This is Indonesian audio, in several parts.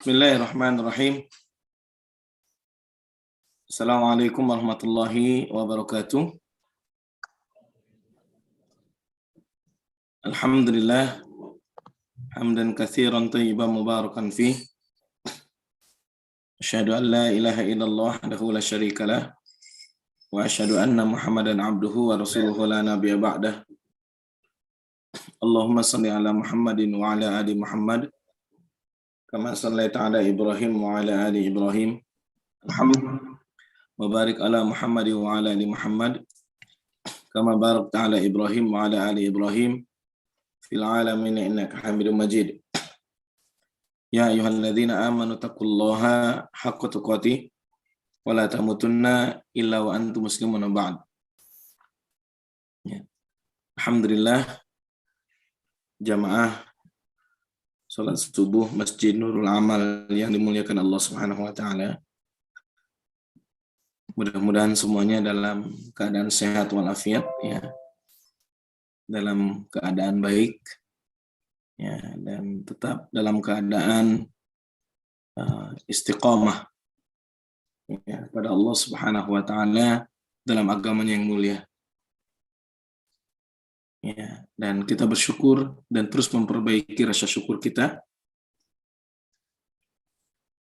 Bismillahirrahmanirrahim. Assalamualaikum warahmatullahi wabarakatuh. Alhamdulillah, hamdan katsiran thayyiban mubarakan fih. Asyhadu an la ilaha illallah wahdahu la syarikalah wa asyhadu anna Muhammadan abduhu wa rasuluhu la nabiyya ba'dah. Allahumma shalli ala Muhammadin wa ala ali Muhammad kama shallaita ala Ibrahim wa ala ali Ibrahim. Alhamdulillah. Wa barik ala Muhammad wa ala ali Muhammad kama barakta ala Ibrahim wa ala ali Ibrahim fil alamin innaka Hamidum Majid. Ya ayyuhalladzina amanu taqullaha haqqa tuqatih wa la tamutunna illa wa antum muslimun ba'd. Ya. Alhamdulillah, jamaah salat subuh Masjid Nurul Amal yang dimuliakan Allah Subhanahu wa taala. Mudah-mudahan semuanya dalam keadaan sehat walafiat, ya. Dalam keadaan baik, ya, dan tetap dalam keadaan istiqamah, ya, pada Allah Subhanahu wa taala dalam agamanya yang mulia. Ya, dan kita bersyukur dan terus memperbaiki rasa syukur kita.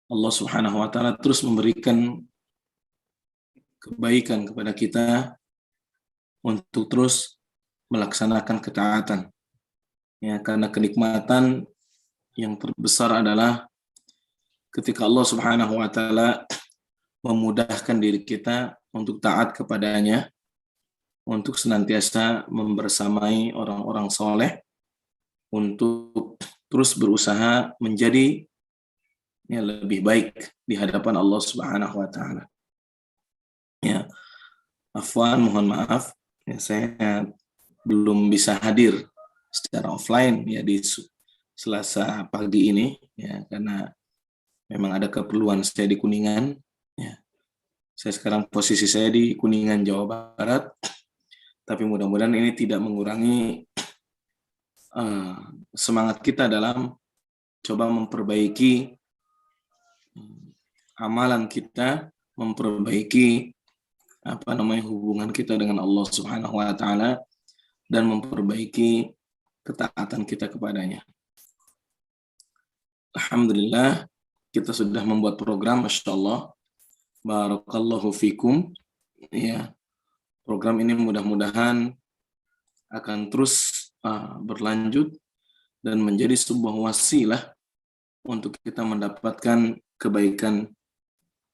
Allah Subhanahu wa taala terus memberikan kebaikan kepada kita untuk terus melaksanakan ketaatan. Ya, karena kenikmatan yang terbesar adalah ketika Allah Subhanahu wa taala memudahkan diri kita untuk taat kepadanya, untuk senantiasa membersamai orang-orang soleh, untuk terus berusaha menjadi lebih baik di hadapan Allah Subhanahu wa taala. Ya, afwan, mohon maaf, ya, saya belum bisa hadir secara offline ya di Selasa pagi ini, ya, karena memang ada keperluan saya di Kuningan. Ya. Saya sekarang posisi saya di Kuningan, Jawa Barat. Tapi mudah-mudahan ini tidak mengurangi semangat kita dalam coba memperbaiki amalan kita, memperbaiki hubungan kita dengan Allah Subhanahu wa taala dan memperbaiki ketaatan kita kepadanya. Alhamdulillah, kita sudah membuat program, Masya Allah. Barakallahu fikum. Ya. Program ini mudah-mudahan akan terus berlanjut dan menjadi sebuah wasilah untuk kita mendapatkan kebaikan,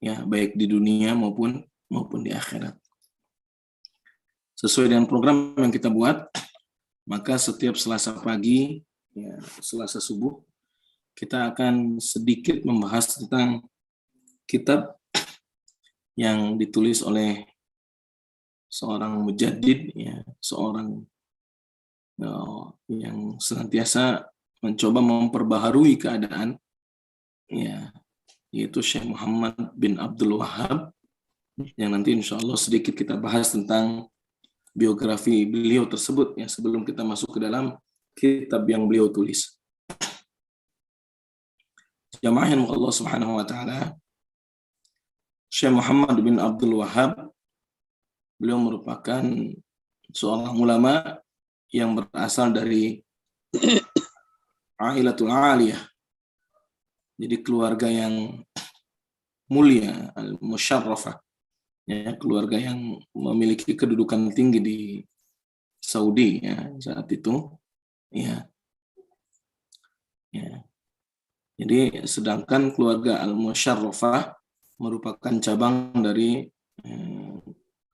ya, baik di dunia maupun di akhirat. Sesuai dengan program yang kita buat, maka setiap Selasa pagi, ya, Selasa subuh, kita akan sedikit membahas tentang kitab yang ditulis oleh seorang mujaddid, ya, seorang yang senantiasa mencoba memperbaharui keadaan, ya, yaitu Syekh Muhammad bin Abdul Wahhab, yang nanti insya Allah sedikit kita bahas tentang biografi beliau tersebut, ya, sebelum kita masuk ke dalam kitab yang beliau tulis. Jamaah yang Allah Subhanahu wa taala, Syekh Muhammad bin Abdul Wahhab, beliau merupakan seorang ulama yang berasal dari Ailatul Aliyah. Jadi keluarga yang mulia, al-musyarrafah. Ya, keluarga yang memiliki kedudukan tinggi di Saudi, ya, saat itu. Ya. Ya. Jadi sedangkan keluarga al-musyarrafah merupakan cabang dari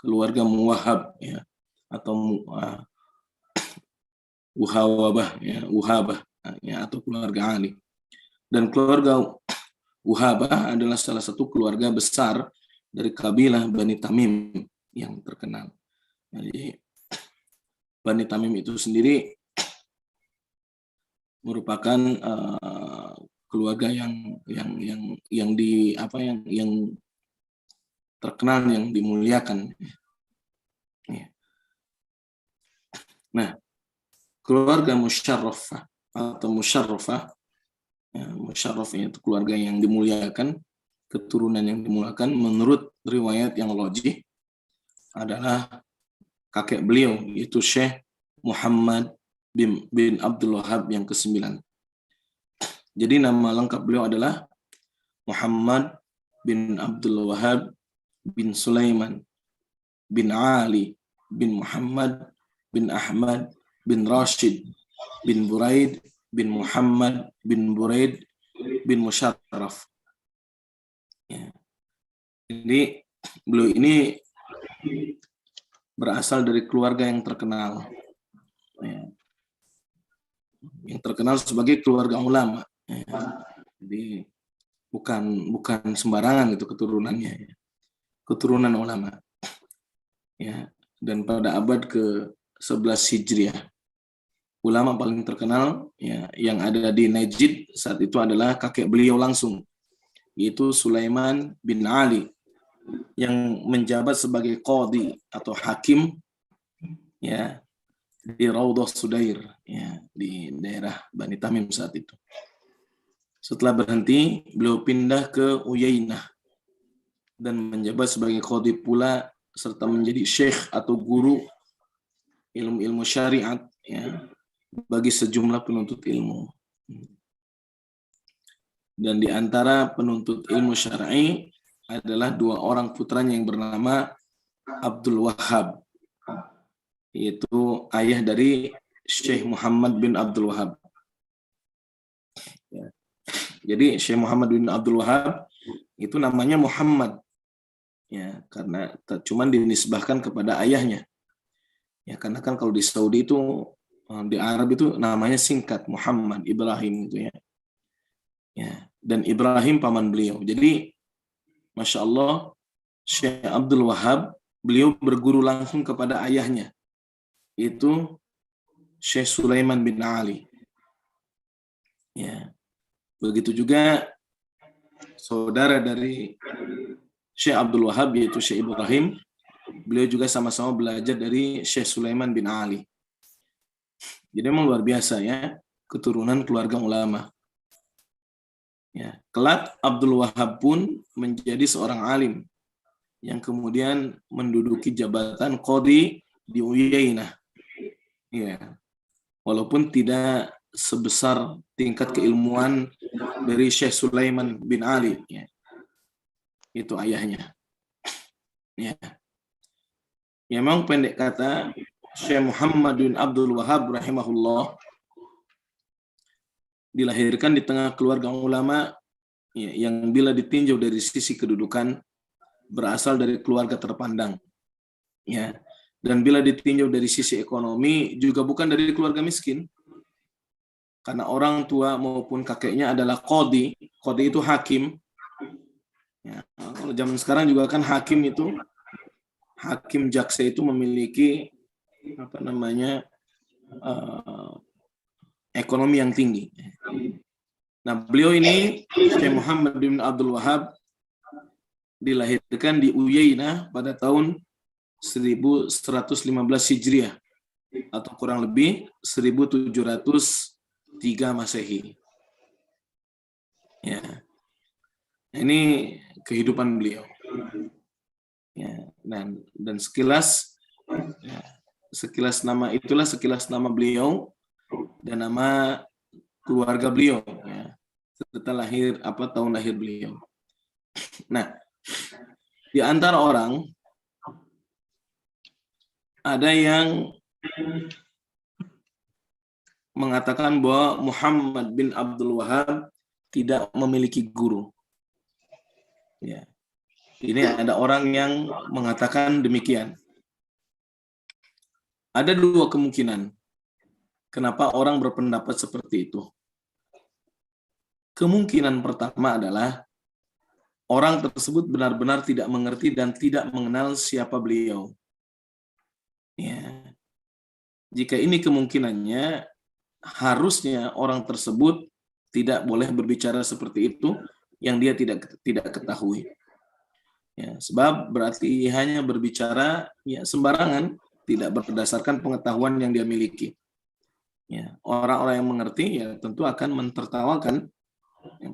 keluarga Muwahhab, ya, atau Wuhabah, ya, Wuhabah, ya, atau keluarga Ali. Dan keluarga Wuhabah adalah salah satu keluarga besar dari kabilah Bani Tamim yang terkenal. Jadi Bani Tamim itu sendiri merupakan keluarga yang terkenal, yang dimuliakan. Nah, keluarga musyarrafah atau musyarrafah Ya, musyarrafnya itu keluarga yang dimuliakan, keturunan yang dimuliakan menurut riwayat yang logik adalah kakek beliau, yaitu Syekh Muhammad bin Abdul Wahab yang ke-9. Jadi nama lengkap beliau adalah Muhammad bin Abdul Wahab bin Sulaiman bin Ali bin Muhammad bin Ahmad bin Rashid bin Buraid bin Muhammad bin Buraid bin Musharraf. Ya. Jadi beliau ini berasal dari keluarga yang terkenal, ya, yang terkenal sebagai keluarga ulama. Ya. Jadi bukan sembarangan itu keturunannya, ya. Keturunan ulama. Ya, dan pada abad ke-11 Hijriah, ulama paling terkenal ya yang ada di Najd saat itu adalah kakek beliau langsung, yaitu Sulaiman bin Ali, yang menjabat sebagai qadhi atau hakim ya di Raudhah Sudair, ya, di daerah Bani Tamim saat itu. Setelah berhenti, beliau pindah ke Uyainah dan menjabat sebagai qadhi pula, serta menjadi syekh atau guru ilmu-ilmu syariat ya bagi sejumlah penuntut ilmu. Dan di antara penuntut ilmu syar'i adalah dua orang putranya yang bernama Abdul Wahhab, yaitu ayah dari Syekh Muhammad bin Abdul Wahhab. Ya. Jadi Syekh Muhammad bin Abdul Wahhab itu namanya Muhammad, ya, karena cuma dinisbahkan kepada ayahnya. Ya, karena kan kalau di Saudi itu, di Arab itu namanya singkat Muhammad Ibrahim gitu ya. Ya, dan Ibrahim paman beliau. Jadi Masya Allah, Syekh Abdul Wahhab beliau berguru langsung kepada ayahnya, itu Syekh Sulaiman bin Ali. Ya, begitu juga saudara dari Syekh Abdul Wahhab yaitu Syekh Ibrahim, beliau juga sama-sama belajar dari Syekh Sulaiman bin Ali. Jadi memang luar biasa ya, keturunan keluarga ulama. Ya, kelak Abdul Wahhab pun menjadi seorang alim yang kemudian menduduki jabatan qadhi di Uyainah. Ya, walaupun tidak sebesar tingkat keilmuan dari Syekh Sulaiman bin Ali, ya. Itu ayahnya. Ya. Ya, memang pendek kata, Syekh Muhammad bin Abdul Wahhab rahimahullah dilahirkan di tengah keluarga ulama ya, yang bila ditinjau dari sisi kedudukan berasal dari keluarga terpandang, ya, dan bila ditinjau dari sisi ekonomi juga bukan dari keluarga miskin, karena orang tua maupun kakeknya adalah qadhi. Qadhi itu hakim. Ya, kalau zaman sekarang juga kan hakim itu, hakim jaksa itu memiliki apa namanya ekonomi yang tinggi. Nah, beliau ini Syekh Muhammad bin Abdul Wahhab dilahirkan di Uyainah pada tahun 1115 Hijriah atau kurang lebih 1703 Masehi. Ya. Ini kehidupan beliau. Ya, dan sekilas ya, sekilas nama beliau dan nama keluarga beliau, ya, serta tahun lahir beliau. Nah, di antara orang ada yang mengatakan bahwa Muhammad bin Abdul Wahhab tidak memiliki guru. Ya. Ini ada orang yang mengatakan demikian. Ada dua kemungkinan kenapa orang berpendapat seperti itu. Kemungkinan pertama adalah orang tersebut benar-benar tidak mengerti dan tidak mengenal siapa beliau. Ya. Jika ini kemungkinannya, harusnya orang tersebut tidak boleh berbicara seperti itu yang dia tidak ketahui. Ya, sebab berarti hanya berbicara ya sembarangan, tidak berdasarkan pengetahuan yang dia miliki. Ya, orang-orang yang mengerti ya tentu akan mentertawakan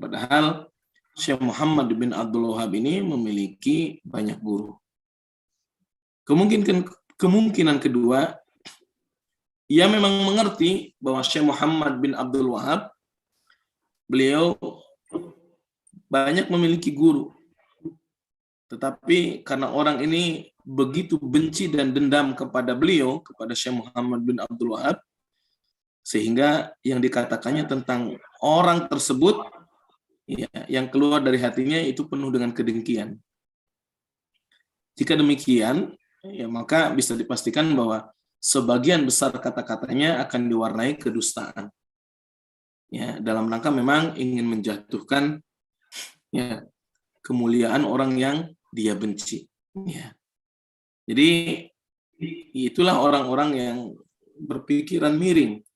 Padahal Syekh Muhammad bin Abdul Wahab ini memiliki banyak guru. Kemungkinan kedua, ia memang mengerti bahwa Syekh Muhammad bin Abdul Wahab, beliau banyak memiliki guru. Tetapi karena orang ini begitu benci dan dendam kepada beliau, kepada Syekh Muhammad bin Abdul Wahab, sehingga yang dikatakannya tentang orang tersebut, ya, yang keluar dari hatinya itu penuh dengan kedengkian. Jika demikian, ya, maka bisa dipastikan bahwa sebagian besar kata-katanya akan diwarnai kedustaan. Ya, dalam rangka memang ingin menjatuhkan, ya, kemuliaan orang yang dia benci. Ya. Jadi itulah orang-orang yang berpikiran miring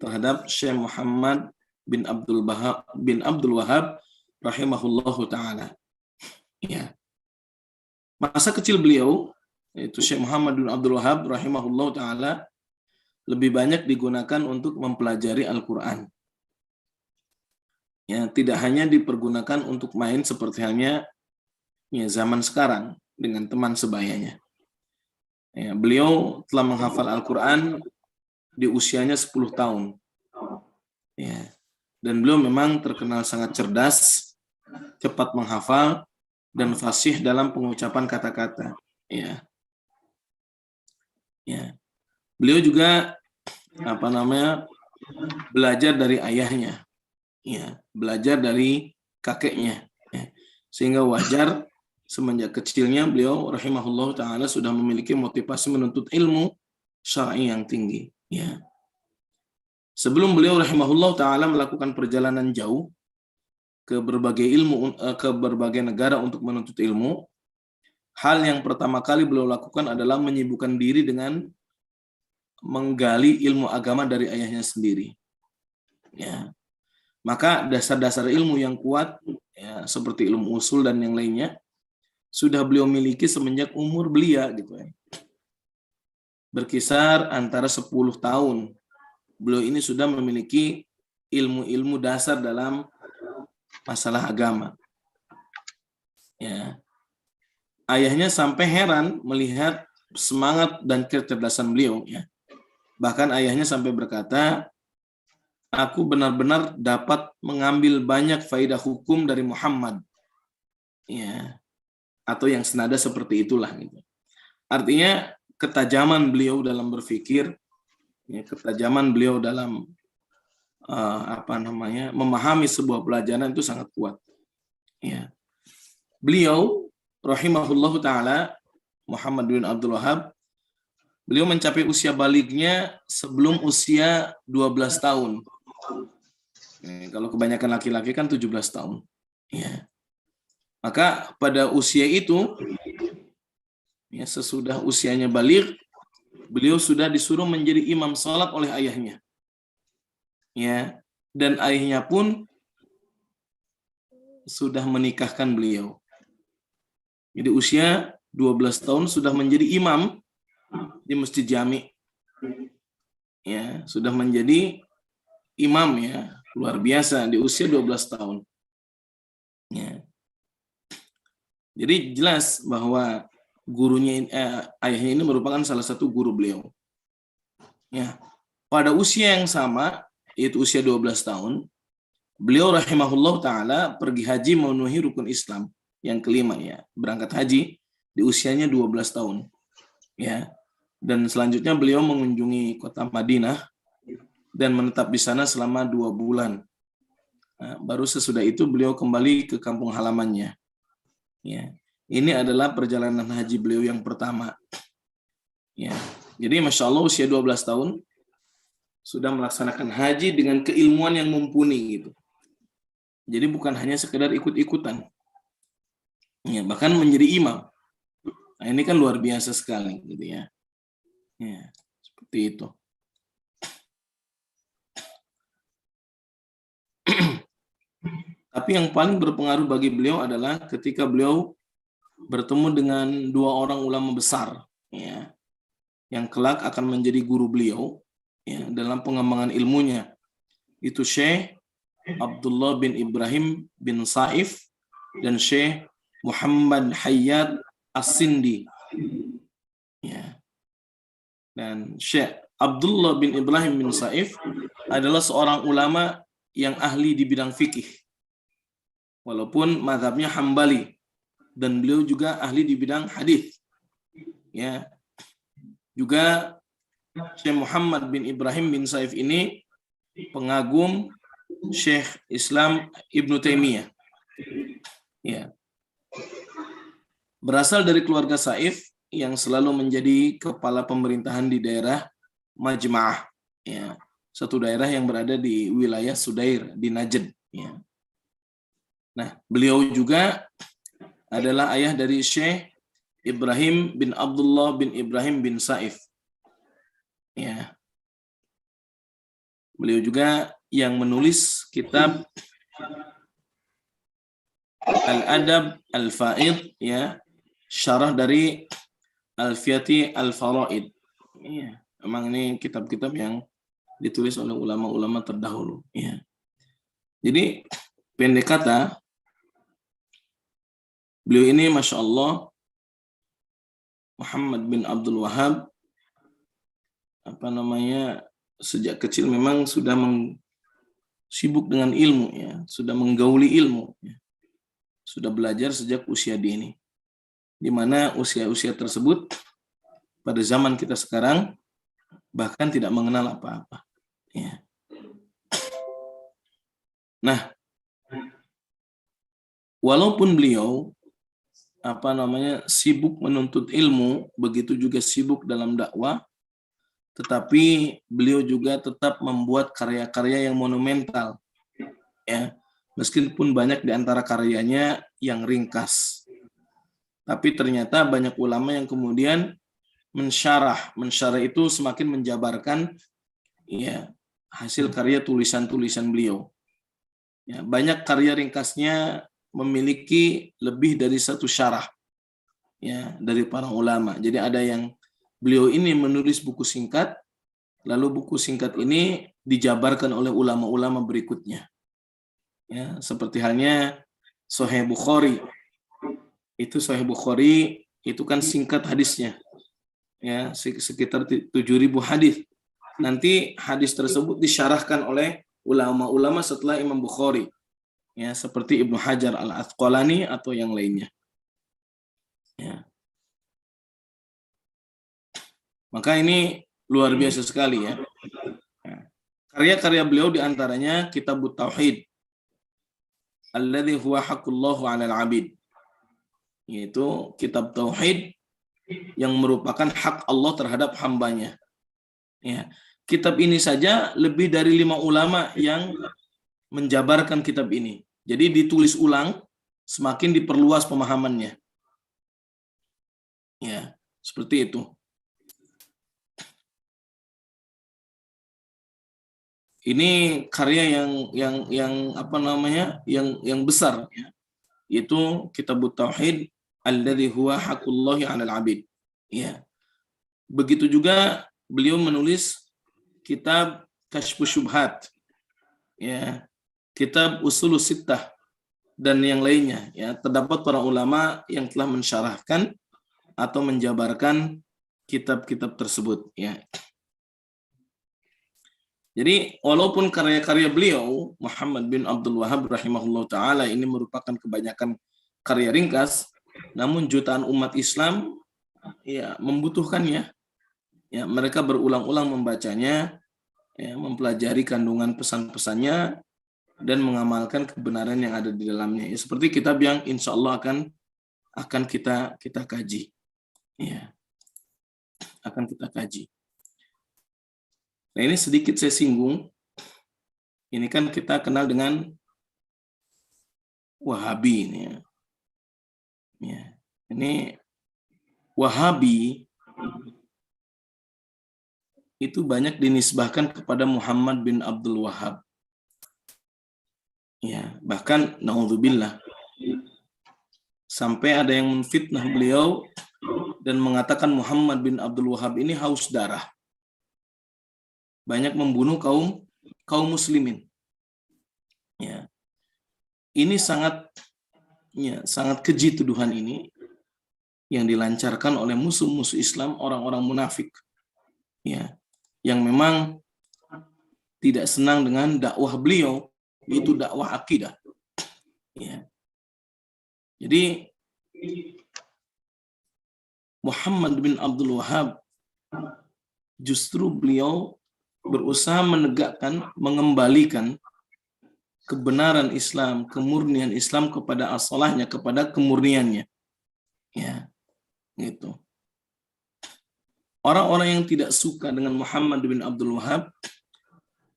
terhadap Syekh Muhammad bin Abdul Wahab rahimahullahu taala. Ya. Masa kecil beliau, yaitu Syekh Muhammad bin Abdul Wahab rahimahullahu taala, lebih banyak digunakan untuk mempelajari Al-Qur'an. Ya, tidak hanya dipergunakan untuk main seperti halnya, ya, zaman sekarang dengan teman sebayanya. Ya, beliau telah menghafal Al-Quran di usianya 10 tahun. Ya, dan beliau memang terkenal sangat cerdas, cepat menghafal, dan fasih dalam pengucapan kata-kata. Ya. Ya. Beliau juga belajar dari ayahnya. Ya, belajar dari kakeknya. Ya. Sehingga wajar semenjak kecilnya beliau rahimahullah taala sudah memiliki motivasi menuntut ilmu syar'i yang tinggi. Ya. Sebelum beliau rahimahullah taala melakukan perjalanan jauh ke berbagai negara untuk menuntut ilmu, hal yang pertama kali beliau lakukan adalah menyibukkan diri dengan menggali ilmu agama dari ayahnya sendiri. Ya. Maka dasar-dasar ilmu yang kuat, ya, seperti ilmu usul dan yang lainnya, sudah beliau miliki semenjak umur belia gitu ya. Berkisar antara 10 tahun. Beliau ini sudah memiliki ilmu-ilmu dasar dalam masalah agama. Ya. Ayahnya sampai heran melihat semangat dan kecerdasan beliau ya. Bahkan ayahnya sampai berkata, "Aku benar-benar dapat mengambil banyak faidah hukum dari Muhammad." Ya. Atau yang senada seperti itulah gitu. Artinya ketajaman beliau dalam berpikir, ya, ketajaman beliau dalam memahami sebuah pelajaran itu sangat kuat. Ya. Beliau rahimahullahu taala Muhammad bin Abdul Wahab, beliau mencapai usia balignya sebelum usia 12 tahun. Kalau kebanyakan laki-laki kan 17 tahun. Ya. Maka pada usia itu, ya, sesudah usianya baligh, beliau sudah disuruh menjadi imam salat oleh ayahnya. Ya, dan ayahnya pun sudah menikahkan beliau. Jadi usia 12 tahun sudah menjadi imam di Masjid Jami. Ya, sudah menjadi imam, ya, luar biasa di usia 12 tahun. Ya. Jadi jelas bahwa ayahnya ini merupakan salah satu guru beliau. Ya. Pada usia yang sama, yaitu usia 12 tahun, beliau rahimahullah taala pergi haji memenuhi rukun Islam yang kelima, ya, berangkat haji di usianya 12 tahun. Ya. Dan selanjutnya beliau mengunjungi kota Madinah dan menetap di sana selama 2 bulan. Nah, baru sesudah itu beliau kembali ke kampung halamannya. Ya. Ini adalah perjalanan haji beliau yang pertama. Ya. Jadi Masya Allah usia 12 tahun sudah melaksanakan haji dengan keilmuan yang mumpuni gitu. Jadi bukan hanya sekedar ikut-ikutan. Ya, bahkan menjadi imam. Nah, ini kan luar biasa sekali gitu ya. Ya, seperti itu. Tapi yang paling berpengaruh bagi beliau adalah ketika beliau bertemu dengan 2 orang ulama besar, ya, yang kelak akan menjadi guru beliau, ya, dalam pengembangan ilmunya. Itu Syekh Abdullah bin Ibrahim bin Saif dan Syekh Muhammad Hayyat As-Sindi. Ya. Dan Syekh Abdullah bin Ibrahim bin Saif adalah seorang ulama yang ahli di bidang fikih. Walaupun mazhabnya Hambali, dan beliau juga ahli di bidang hadis. Ya. Juga Syekh Muhammad bin Ibrahim bin Saif ini pengagum Syekh Islam Ibnu Taimiyah. Ya. Berasal dari keluarga Saif yang selalu menjadi kepala pemerintahan di daerah Majma'ah, ya, satu daerah yang berada di wilayah Sudair di Najd. Ya. Nah, beliau juga adalah ayah dari Syekh Ibrahim bin Abdullah bin Ibrahim bin Saif. Ya. Beliau juga yang menulis kitab Al-Adab Al-Faid, ya, syarah dari Alfiyati Al-Faraid. Ya, memang ini kitab-kitab yang ditulis oleh ulama-ulama terdahulu. Ya. Jadi pendek kata, beliau ini Masya Allah, Muhammad bin Abdul Wahab, sejak kecil memang sudah sibuk dengan ilmu, ya, sudah menggauli ilmu, ya. Sudah belajar sejak usia dini, di mana usia-usia tersebut pada zaman kita sekarang bahkan tidak mengenal apa-apa. Ya. Nah, walaupun beliau sibuk menuntut ilmu, begitu juga sibuk dalam dakwah, tetapi beliau juga tetap membuat karya-karya yang monumental. Ya, meskipun banyak di antara karyanya yang ringkas. Tapi ternyata banyak ulama yang kemudian mensyarah itu semakin menjabarkan, ya, hasil karya tulisan-tulisan beliau. Ya, banyak karya ringkasnya memiliki lebih dari satu syarah, ya, dari para ulama. Jadi ada yang beliau ini menulis buku singkat, lalu buku singkat ini dijabarkan oleh ulama-ulama berikutnya. Ya, seperti halnya Sahih Bukhari. Itu Sahih Bukhari itu kan singkat hadisnya. Ya, sekitar 7.000 hadis. Nanti hadis tersebut disyarahkan oleh ulama-ulama setelah Imam Bukhari. Ya, seperti Ibnu Hajar Al-Asqalani atau yang lainnya. Ya. Maka ini luar biasa sekali, ya. Karya-karya beliau diantaranya Kitabut Tauhid, alladzi huwa haqqullahu 'alal 'abid, yaitu kitab tauhid yang merupakan hak Allah terhadap hambanya. Ya. Kitab ini saja lebih dari 5 ulama yang menjabarkan kitab ini. Jadi ditulis ulang, semakin diperluas pemahamannya. Ya, seperti itu. Ini karya yang besar, ya, yaitu Kitabut Tauhid alladzi huwa haqqullahi 'alal 'abid. Ya. Begitu juga beliau menulis kitab Kasyfus Syubhat, ya, kitab Ushulus Sittah dan yang lainnya, ya. Terdapat para ulama yang telah mensyarahkan atau menjabarkan kitab-kitab tersebut, ya. Jadi walaupun karya-karya beliau Muhammad bin Abdul Wahab rahimahullah taala ini merupakan kebanyakan karya ringkas, namun jutaan umat Islam, ya, membutuhkannya. Ya, mereka berulang-ulang membacanya, ya, mempelajari kandungan pesan-pesannya dan mengamalkan kebenaran yang ada di dalamnya. Ya, seperti kitab yang insya Allah akan kita kaji. Ya, akan kita kaji. Nah, ini sedikit saya singgung. Ini kan kita kenal dengan Wahabi ini, ya. Ya. Ini Wahabi itu banyak dinisbahkan kepada Muhammad bin Abdul Wahab. Ya, bahkan naudzubillah sampai ada yang menfitnah beliau dan mengatakan Muhammad bin Abdul Wahab ini haus darah. Banyak membunuh kaum muslimin. Ya. Ini sangat keji tuduhan ini yang dilancarkan oleh musuh-musuh Islam, orang-orang munafik, ya, yang memang tidak senang dengan dakwah beliau, yaitu dakwah akidah. Ya. Jadi Muhammad bin Abdul Wahab justru beliau berusaha menegakkan, mengembalikan kebenaran Islam, kemurnian Islam kepada asalahnya, kepada kemurniannya. Ya, gitu. Orang-orang yang tidak suka dengan Muhammad bin Abdul Wahab,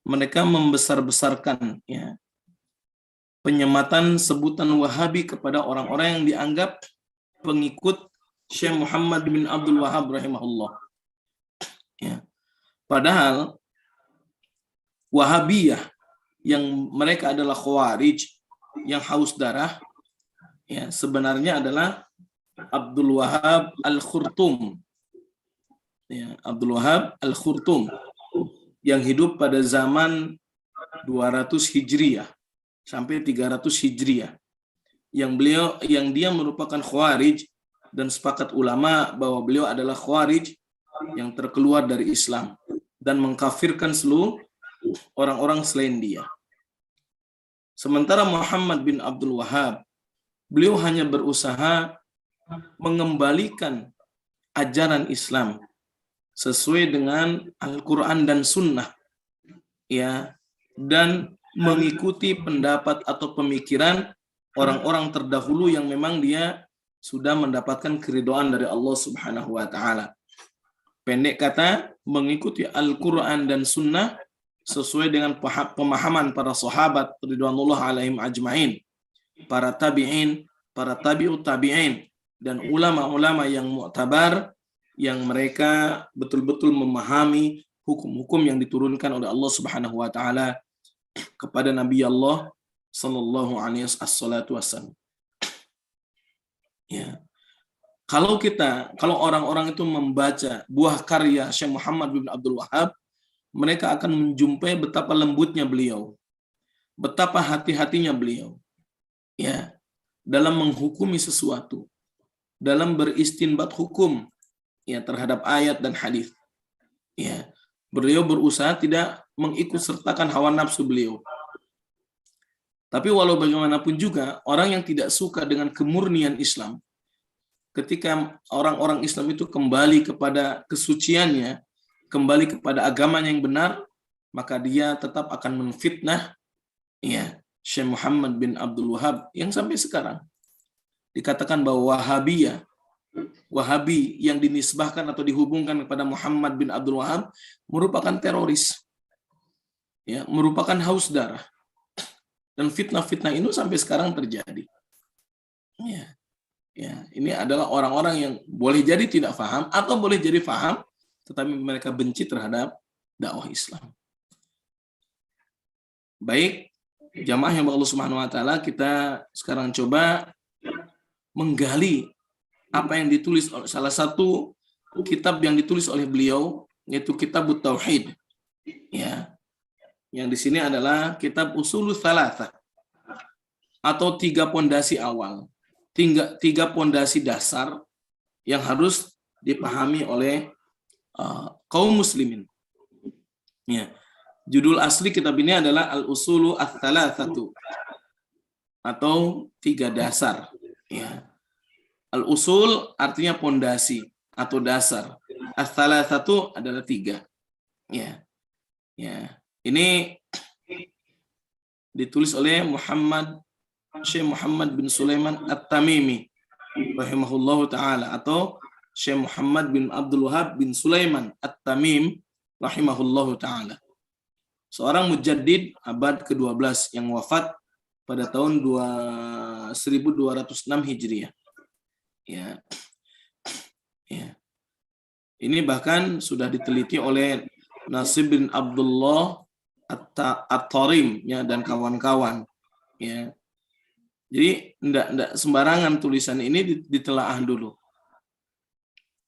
mereka membesar-besarkan, ya, penyematan sebutan Wahabi kepada orang-orang yang dianggap pengikut Syekh Muhammad bin Abdul Wahab rahimahullah. Ya. Padahal Wahabiyah yang mereka adalah Khawarij yang haus darah, ya, sebenarnya adalah Abdul Wahab Al-Khurtum. Ya, Abdul Wahab Al-Khurtum yang hidup pada zaman 200 Hijriah sampai 300 Hijriah. Yang dia merupakan Khawarij, dan sepakat ulama bahwa beliau adalah Khawarij yang terkeluar dari Islam dan mengkafirkan seluruh orang-orang selain dia. Sementara Muhammad bin Abdul Wahab, beliau hanya berusaha mengembalikan ajaran Islam sesuai dengan Al-Quran dan Sunnah, ya, dan mengikuti pendapat atau pemikiran orang-orang terdahulu yang memang dia sudah mendapatkan keridhaan dari Allah Subhanahu wa Ta'ala. Pendek kata, mengikuti Al-Quran dan Sunnah sesuai dengan pemahaman para sahabat ridwanullah alaihim ajma'in, para tabi'in, para tabi'ut tabi'in, dan ulama-ulama yang mu'tabar, yang mereka betul-betul memahami hukum-hukum yang diturunkan oleh Allah Subhanahu wa Ta'ala kepada Nabi Allah sallallahu alaihi wasallam. Ya. Kalau orang-orang itu membaca buah karya Syekh Muhammad bin Abdul Wahab, mereka akan menjumpai betapa lembutnya beliau, betapa hati-hatinya beliau, ya, dalam menghukumi sesuatu, dalam beristinbat hukum, ya, terhadap ayat dan hadis. Ya, beliau berusaha tidak mengikut sertakan hawa nafsu beliau. Tapi walau bagaimanapun juga, orang yang tidak suka dengan kemurnian Islam, ketika orang-orang Islam itu kembali kepada kesuciannya, kembali kepada agamanya yang benar, maka dia tetap akan menfitnah, ya, Syekh Muhammad bin Abdul Wahab yang sampai sekarang dikatakan bahwa Wahabi yang dinisbahkan atau dihubungkan kepada Muhammad bin Abdul Wahab merupakan teroris, ya, merupakan haus darah, dan fitnah-fitnah itu sampai sekarang terjadi. Ya, ya, ini adalah orang-orang yang boleh jadi tidak paham atau boleh jadi paham, tetapi mereka benci terhadap dakwah Islam. Baik, jamaah yang Allah Subhanahu wa Ta'ala, kita sekarang coba menggali apa yang ditulis oleh salah satu kitab yang ditulis oleh beliau, yaitu Kitabut Tauhid. Ya. Yang di sini adalah kitab Usulul Tsalatsah atau 3 pondasi awal. 3 pondasi dasar yang harus dipahami oleh kaum muslimin. Ya. Judul asli kitab ini adalah Al-Usulu Ats-Tsalatsatu atau 3 dasar. Ya. Al-usul artinya pondasi atau dasar. Ats-Tsalatsatu adalah 3. Ya. Ya. Ini ditulis oleh Syekh Muhammad bin Sulaiman At-Tamimi rahimahullahu taala, atau Syekh Muhammad bin Abdul Wahab bin Sulaiman At-Tamim rahimahullahu taala. Seorang mujaddid abad ke-12 yang wafat pada tahun 1206 Hijriah. Ya. Ya. Ini bahkan sudah diteliti oleh Nasib bin Abdullah At-Tarim, ya, dan kawan-kawan. Ya. Jadi enggak sembarangan tulisan ini ditelaah dulu.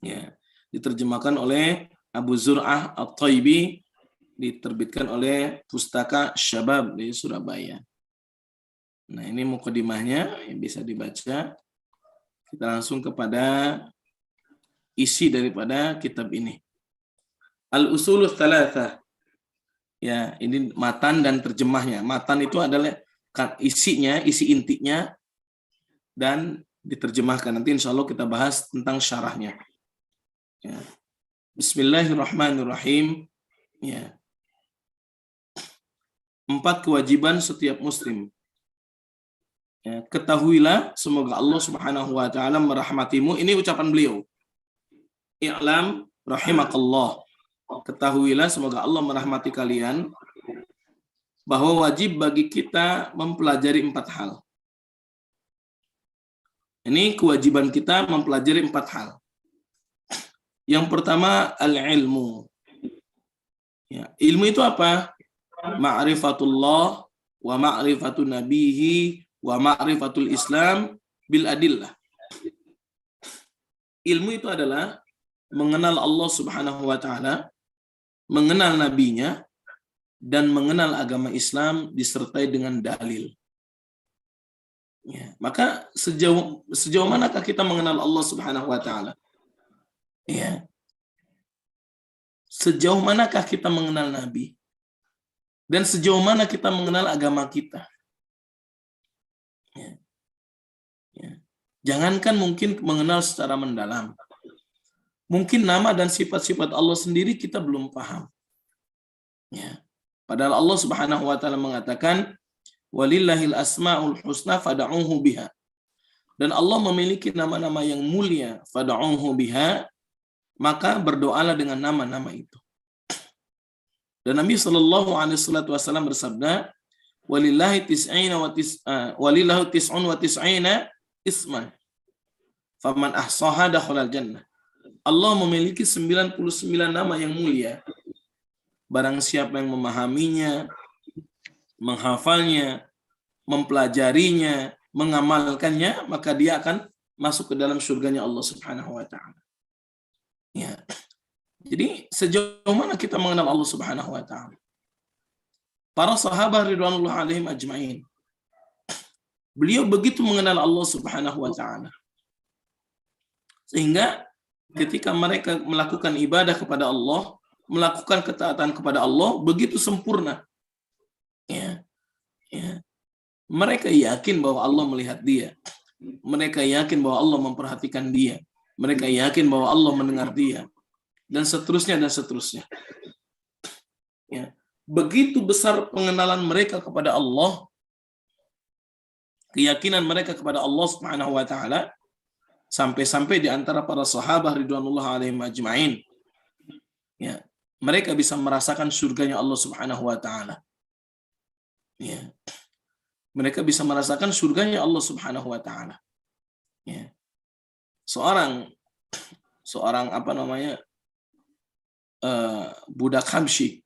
Ya. Diterjemahkan oleh Abu Zur'ah At-Taibi, diterbitkan oleh Pustaka Syabab di Surabaya. Nah, ini mukadimahnya yang bisa dibaca. Kita langsung kepada isi daripada kitab ini. Al-Usulul Thalathah. Ya, ini matan dan terjemahnya. Matan itu adalah isinya, isi intinya, dan diterjemahkan. Nanti insya Allah kita bahas tentang syarahnya. Ya. Bismillahirrahmanirrahim. Ya. 4 kewajiban setiap muslim. Ya, ketahuilah, semoga Allah Subhanahu wa taala merahmatimu. Ini ucapan beliau. I'lam rahimakallah. Ketahuilah, semoga Allah merahmati kalian, bahwa wajib bagi kita mempelajari 4 hal. Ini kewajiban kita mempelajari 4 hal. Yang pertama, al-ilmu. Ya, ilmu itu apa? Ma'rifatullah wa ma'rifatun nabihi wa ma'rifatul Islam bil adillah. Ilmu itu adalah mengenal Allah Subhanahu wa taala, mengenal nabinya, dan mengenal agama Islam disertai dengan dalil. Ya, maka sejauh manakah kita mengenal Allah Subhanahu wa taala? Ya. Sejauh manakah kita mengenal nabi? Dan sejauh mana kita mengenal agama kita? Ya. Ya. Jangankan mungkin mengenal secara mendalam. Mungkin nama dan sifat-sifat Allah sendiri kita belum paham. Ya. Padahal Allah Subhanahu wa taala mengatakan, walillahil asmaul husna fad'uhu biha. Dan Allah memiliki nama-nama yang mulia, fad'uhu biha, maka berdoalah dengan nama-nama itu. Dan Nabi Shallallahu Alaihi Wasallam bersabda, walillahi tis'un wa tis'ina isman, faman ahsaha dakhalal jannah. Allah memiliki 99 nama yang mulia. Barang siapa yang memahaminya, menghafalnya, mempelajarinya, mengamalkannya, maka dia akan masuk ke dalam surganya Allah Subhanahu wa taala. Ya. Jadi sejauh mana kita mengenal Allah Subhanahu wa taala? Para sahabat ridwanullah alaihim ajmain, beliau begitu mengenal Allah Subhanahu wa taala. Sehingga ketika mereka melakukan ibadah kepada Allah, melakukan ketaatan kepada Allah begitu sempurna. Ya. Ya. Mereka yakin bahwa Allah melihat dia. Mereka yakin bahwa Allah memperhatikan dia. Mereka yakin bahwa Allah mendengar dia. Dan seterusnya dan seterusnya. Ya. Begitu besar pengenalan mereka kepada Allah, keyakinan mereka kepada Allah Subhanahu wa taala, sampai-sampai di antara para sahabat ridwanullah alaihim ajmain, ya, mereka bisa merasakan surganya Allah Subhanahu wa taala. Ya. Mereka bisa merasakan surganya Allah Subhanahu wa taala. Ya. Seorang budak Habsyi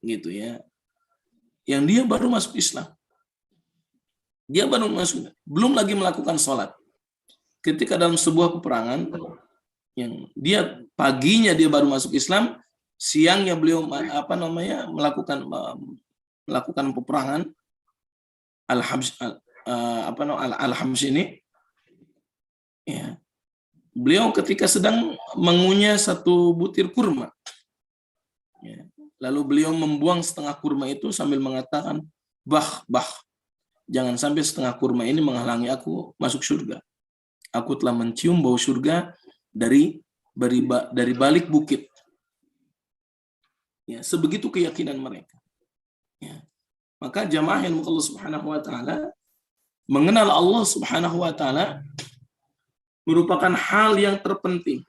gitu ya, yang dia baru masuk Islam, belum lagi melakukan sholat. Ketika dalam sebuah peperangan, yang dia paginya dia baru masuk Islam, siangnya beliau melakukan peperangan Al-Habsyi ini, ya. Beliau ketika sedang mengunyah satu butir kurma, ya. Lalu beliau membuang setengah kurma itu sambil mengatakan, bah, jangan sampai setengah kurma ini menghalangi aku masuk surga. Aku telah mencium bau surga dari balik bukit. Ya, sebegitu keyakinan mereka. Ya. Maka jamaah yang Allah Subhanahu wa taala, mengenal Allah Subhanahu wa taala merupakan hal yang terpenting.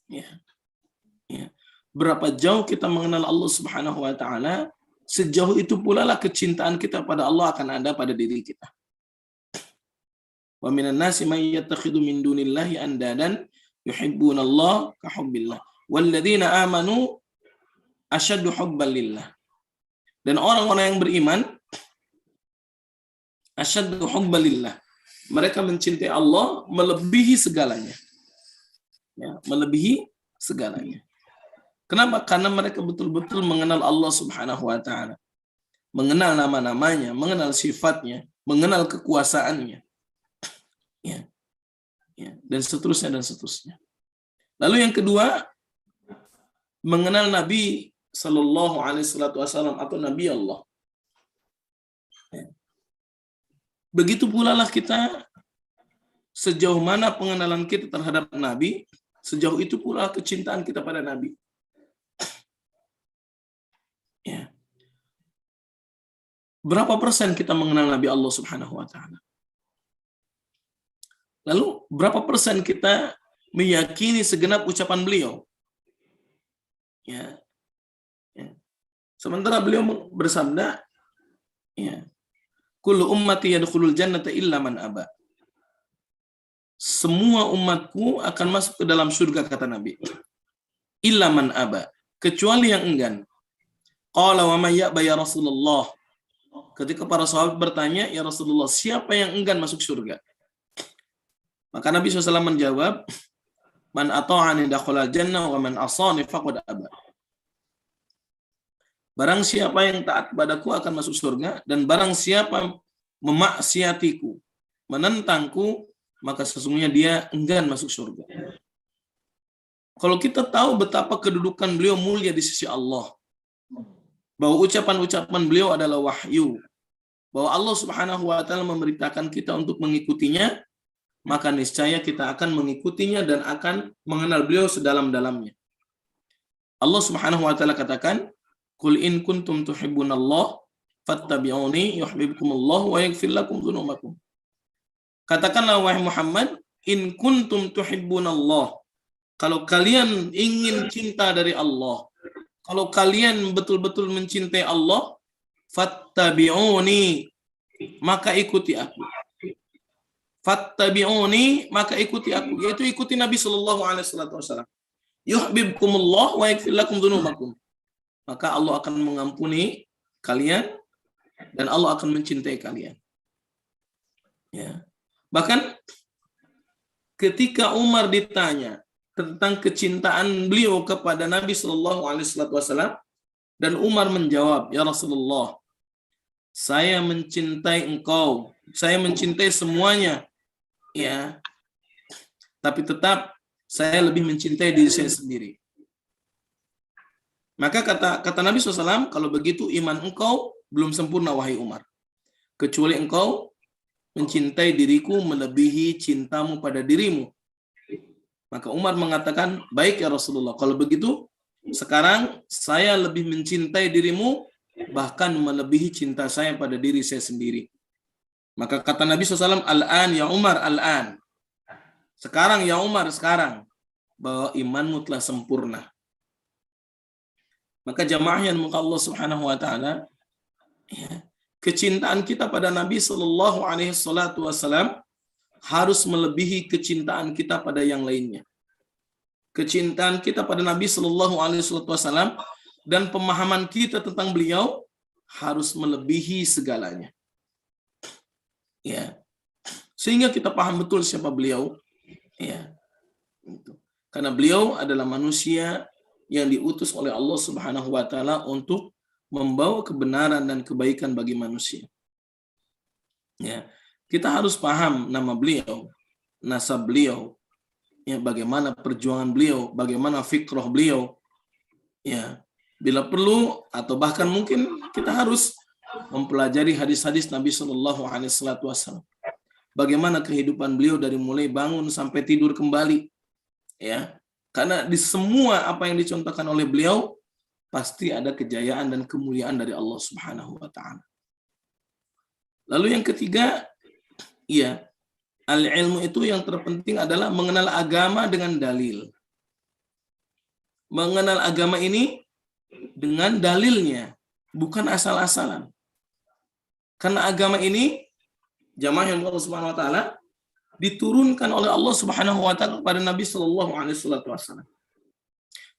Ya. Ya. Berapa jauh kita mengenal Allah Subhanahu wa taala, sejauh itu pula lah kecintaan kita pada Allah akan ada pada diri kita. Wa minan nasi may yattakhidhu min dunillahi andadan yuhibbunallah ka hubbillah walladzina amanu asyaddu hubban lillah. Dan orang-orang yang beriman asyaddu hubban lillah, mereka mencintai Allah melebihi segalanya. Ya, melebihi segalanya. Kenapa? Karena mereka betul-betul mengenal Allah Subhanahu wa taala. mengenal nama-namanya, mengenal sifatnya, mengenal kekuasaannya, ya, ya, dan seterusnya dan seterusnya. Lalu yang kedua, mengenal Nabi Sallallahu Alaihi Wasallam atau Nabi Allah. Ya. Begitu pula lah kita, sejauh mana pengenalan kita terhadap Nabi, sejauh itu pula kecintaan kita pada Nabi. Ya. Berapa persen kita mengenal Nabi Allah Subhanahu wa Ta'ala? Lalu berapa persen kita meyakini segenap ucapan beliau? Ya. Ya. Sementara beliau bersabda, ya, kullu ummati yadkhulul jannata illa man aba. Semua umatku akan masuk ke dalam surga, kata Nabi. Illa man aba, kecuali yang enggan. Qala wa may ya'ba ya Rasulullah. Ketika para sahabat bertanya, ya Rasulullah, siapa yang enggan masuk surga? Maka Nabi SAW menjawab, man ata'ani dakhala jannah wa man asani faqad aba. Barang siapa yang taat padaku akan masuk surga, dan barang siapa memaksiatiku, menentangku, maka sesungguhnya dia enggan masuk surga. Kalau kita tahu betapa kedudukan beliau mulia di sisi Allah, bahwa ucapan-ucapan beliau adalah wahyu, bahwa Allah Subhanahu wa Ta'ala memberitakan kita untuk mengikutinya, maka niscaya kita akan mengikutinya dan akan mengenal beliau sedalam-dalamnya. Allah Subhanahu wa Ta'ala katakan, qul in kuntum tuhibbunallah fattabi'uni yuhibbukumullah wa yaghfir lakum dzunubakum. Katakanlah wahai Muhammad, in kuntum tuhibbunallah, kalau kalian ingin cinta dari Allah, kalau kalian betul-betul mencintai Allah, fattabi'uni, maka ikuti aku. Fattabi'uni, maka ikuti aku, yaitu ikuti Nabi Sallallahu Alaihi Wasallam. Yuhibbukumullah wa yaghfir lakum dzunubakum. Maka Allah akan mengampuni kalian dan Allah akan mencintai kalian. Ya. Bahkan ketika Umar ditanya tentang kecintaan beliau kepada Nabi Sallallahu Alaihi Wasallam, dan Umar menjawab, ya Rasulullah, saya mencintai engkau, saya mencintai semuanya, ya, tapi tetap saya lebih mencintai diri saya sendiri. Maka kata Nabi SAW, kalau begitu iman engkau belum sempurna wahai Umar, kecuali engkau mencintai diriku melebihi cintamu pada dirimu. Maka Umar mengatakan, baik ya Rasulullah, kalau begitu sekarang saya lebih mencintai dirimu, bahkan melebihi cinta saya pada diri saya sendiri. Maka kata Nabi SAW, al-an ya Umar, al-an. Sekarang ya Umar, sekarang. Bahwa imanmu telah sempurna. Maka jamaah yang muka Allah Subhanahu wa Ta'ala, ya, kecintaan kita pada Nabi Sallallahu Alaihi Wasallam harus melebihi kecintaan kita pada yang lainnya. Kecintaan kita pada Nabi Sallallahu Alaihi Wasallam dan pemahaman kita tentang beliau harus melebihi segalanya. Ya, sehingga kita paham betul siapa beliau. Ya, karena beliau adalah manusia yang diutus oleh Allah Subhanahu Wa Taala untuk membawa kebenaran dan kebaikan bagi manusia. Ya, kita harus paham nama beliau, nasab beliau, ya, bagaimana perjuangan beliau, bagaimana fikrah beliau. Ya, bila perlu atau bahkan mungkin kita harus mempelajari hadis-hadis Nabi Shallallahu Alaihi Wasallam. Bagaimana kehidupan beliau dari mulai bangun sampai tidur kembali. Ya, karena di semua apa yang dicontohkan oleh beliau pasti ada kejayaan dan kemuliaan dari Allah Subhanahu wa Ta'ala. Lalu yang ketiga, ya, al-ilmu itu yang terpenting adalah mengenal agama dengan dalil. Mengenal agama ini dengan dalilnya, bukan asal-asalan. Karena agama ini, jamaah yang Allah Subhanahu wa Ta'ala, diturunkan oleh Allah Subhanahu wa Ta'ala kepada Nabi Sallallahu Alaihi Wasallam.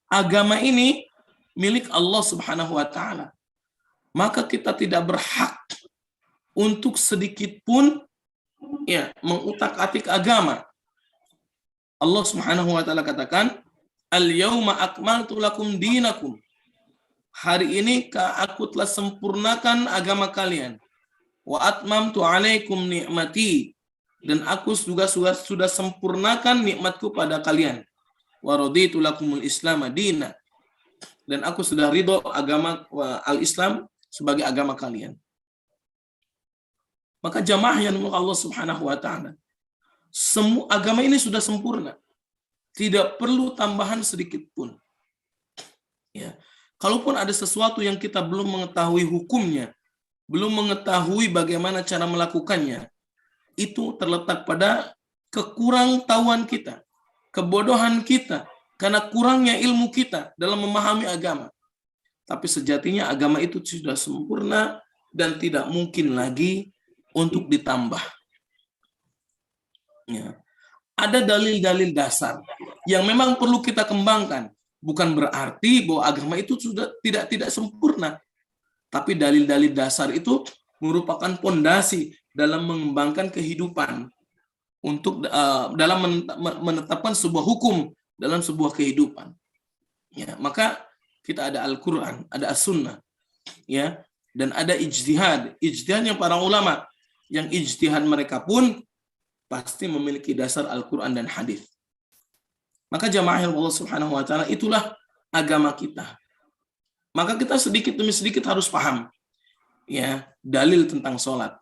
Agama ini milik Allah Subhanahu wa Ta'ala. Maka kita tidak berhak untuk sedikit pun, ya, mengutak-atik agama. Allah Subhanahu wa Ta'ala katakan, al-yauma akmaltu lakum dinakum. hari ini aku telah sempurnakan agama kalian. Wa atmamtu alaikum ni'mati, dan aku juga sudah sempurnakan nikmatku pada kalian. Wa raditu lakumul Islam madina, dan aku sudah ridho agama al-Islam sebagai agama kalian. Maka jamaah yang Allah Subhanahu wa taala, semua agama ini sudah sempurna. Tidak perlu tambahan sedikit pun. Ya. Kalaupun ada sesuatu yang kita belum mengetahui hukumnya, belum mengetahui bagaimana cara melakukannya, itu terletak pada kekurangtahuan kita, kebodohan kita, karena kurangnya ilmu kita dalam memahami agama. Tapi sejatinya agama itu sudah sempurna dan tidak mungkin lagi untuk ditambah. Ya. Ada dalil-dalil dasar yang memang perlu kita kembangkan. Bukan berarti bahwa agama itu sudah tidak sempurna. Tapi dalil-dalil dasar itu merupakan pondasi dalam mengembangkan kehidupan, untuk dalam menetapkan sebuah hukum dalam sebuah kehidupan. Ya, maka kita ada Al-Qur'an, ada As-Sunnah, ya, dan ada ijtihad. Ijtihadnya para ulama, yang ijtihad mereka pun pasti memiliki dasar Al-Qur'an dan hadis. Maka jamaah Allah Subhanahu wa taala, itulah agama kita. Maka kita sedikit demi sedikit harus paham, ya, dalil tentang sholat,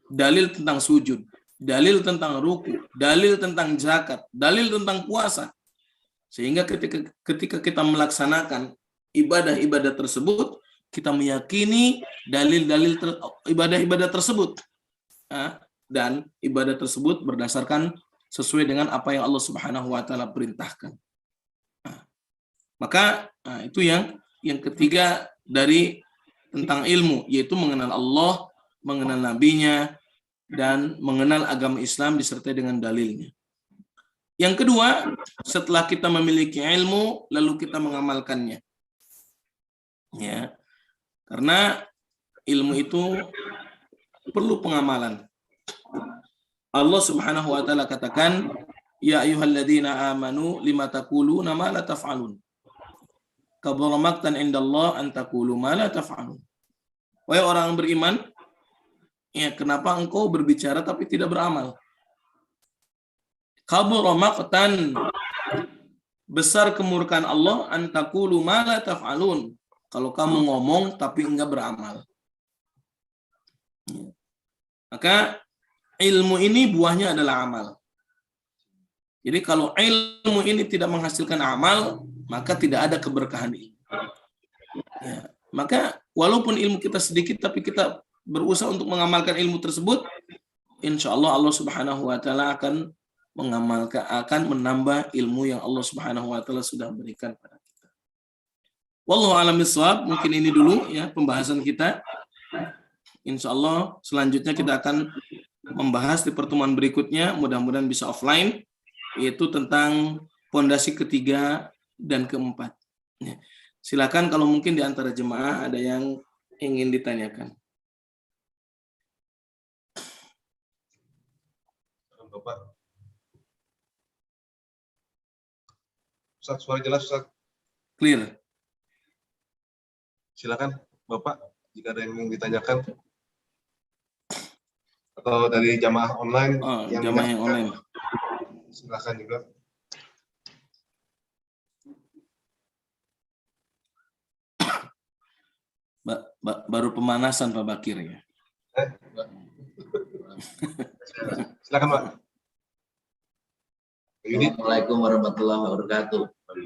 dalil tentang sujud, dalil tentang ruku, dalil tentang zakat, dalil tentang puasa. Sehingga ketika kita melaksanakan ibadah-ibadah tersebut, kita meyakini dalil-dalil ibadah-ibadah tersebut, dan ibadah tersebut berdasarkan sesuai dengan apa yang Allah Subhanahu wa taala perintahkan. Maka itu yang ketiga dari tentang ilmu, yaitu mengenal Allah, mengenal nabinya, dan mengenal agama Islam disertai dengan dalilnya. Yang kedua, setelah kita memiliki ilmu, lalu kita mengamalkannya. Ya. Karena ilmu itu perlu pengamalan. Allah Subhanahu wa taala katakan, ya ayyuhalladzina amanu lima taquluna ma la taf'alun. Kabura maqtan indallah an taqulu ma la taf'alun. Wahai orang beriman, ya, kenapa engkau berbicara tapi tidak beramal? Kabura maqtan, besar kemurkaan Allah, an taqulu ma la taf'alun, kalau kamu ngomong tapi enggak beramal. Maka ilmu ini buahnya adalah amal. Jadi kalau ilmu ini tidak menghasilkan amal, maka tidak ada keberkahan ilmu. Ya. Maka walaupun ilmu kita sedikit, tapi kita berusaha untuk mengamalkan ilmu tersebut, insya Allah Allah Subhanahu wa taala akan menambah ilmu yang Allah Subhanahu wa taala sudah berikan pada kita. Wallahu a'lam bishawab. Mungkin ini dulu ya pembahasan kita. Insya Allah selanjutnya kita akan membahas di pertemuan berikutnya, mudah-mudahan bisa offline, yaitu tentang pondasi ketiga dan keempat. Silakan kalau mungkin di antara jemaah ada yang ingin ditanyakan. Bapak. Ustaz, suara jelas, Ustaz? Clear. Silakan Bapak, jika ada yang ingin ditanyakan. Atau dari jamaah online. Jamaah yang online. Silakan juga. Baru pemanasan Pak Bakir ya. Silakan Pak. Assalamualaikum warahmatullahi wabarakatuh.